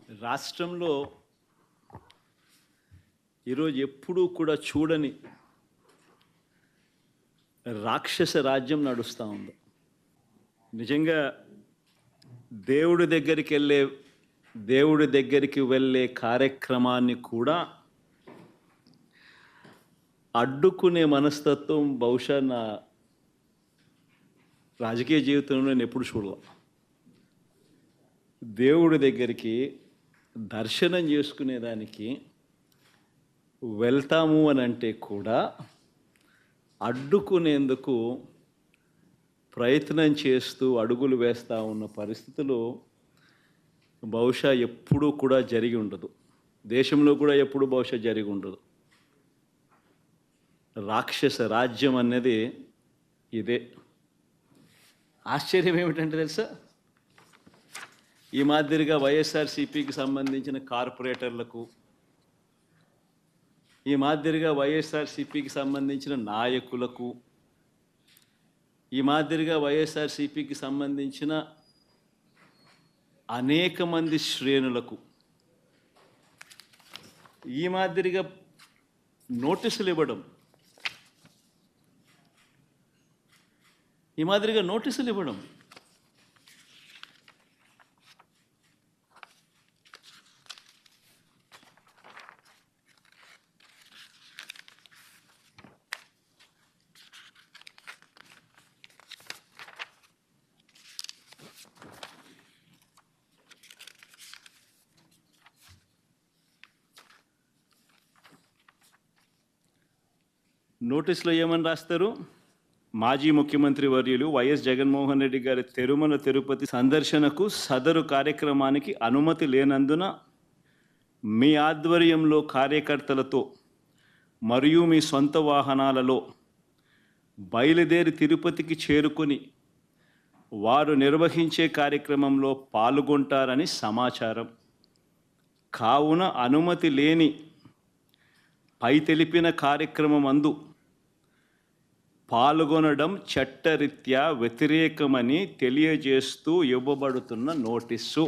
రాష్ట్రంలో ఈరోజు ఎప్పుడూ కూడా చూడని రాక్షస రాజ్యం నడుస్తూ ఉంది. నిజంగా దేవుడి దగ్గరికి వెళ్ళే కార్యక్రమాన్ని కూడా అడ్డుకునే మనస్తత్వం బహుశా నా రాజకీయ జీవితంలో నేను ఎప్పుడు చూడలే. దేవుడి దగ్గరికి దర్శనం చేసుకునేదానికి వెళ్తాము అని అంటే కూడా అడ్డుకునేందుకు ప్రయత్నం చేస్తూ అడుగులు వేస్తూ ఉన్న పరిస్థితులు బహుశా ఎప్పుడూ కూడా జరిగి ఉండదు. దేశంలో కూడా ఎప్పుడు బహుశా జరిగి ఉండదు. రాక్షస రాజ్యం అనేది ఇదే. ఆశ్చర్యం ఏమిటంటే తెలుసా, ఈ మాదిరిగా వైఎస్ఆర్సీపీకి సంబంధించిన కార్పొరేటర్లకు, ఈ మాదిరిగా వైఎస్ఆర్సీపీకి సంబంధించిన నాయకులకు, ఈ మాదిరిగా వైఎస్ఆర్సీపీకి సంబంధించిన అనేక మంది శ్రేణులకు ఈ మాదిరిగా నోటీసులు ఇవ్వడం, నోటీసులో ఏమని రాస్తారు? మాజీ ముఖ్యమంత్రి వర్యులు వైఎస్ జగన్మోహన్ రెడ్డి గారి తిరుమల తిరుపతి సందర్శనకు సదరు కార్యక్రమానికి అనుమతి లేనందున మీ ఆధ్వర్యంలో కార్యకర్తలతో మరియు మీ సొంత వాహనాలలో బయలుదేరి తిరుపతికి చేరుకొని వారు నిర్వహించే కార్యక్రమంలో పాల్గొంటారని సమాచారం. కావున అనుమతి లేని పై తెలిపిన కార్యక్రమమందు పాల్గొనడం చట్టరీత్యా వ్యతిరేకమని తెలియజేస్తూ ఇవ్వబడుతున్న నోటీసు.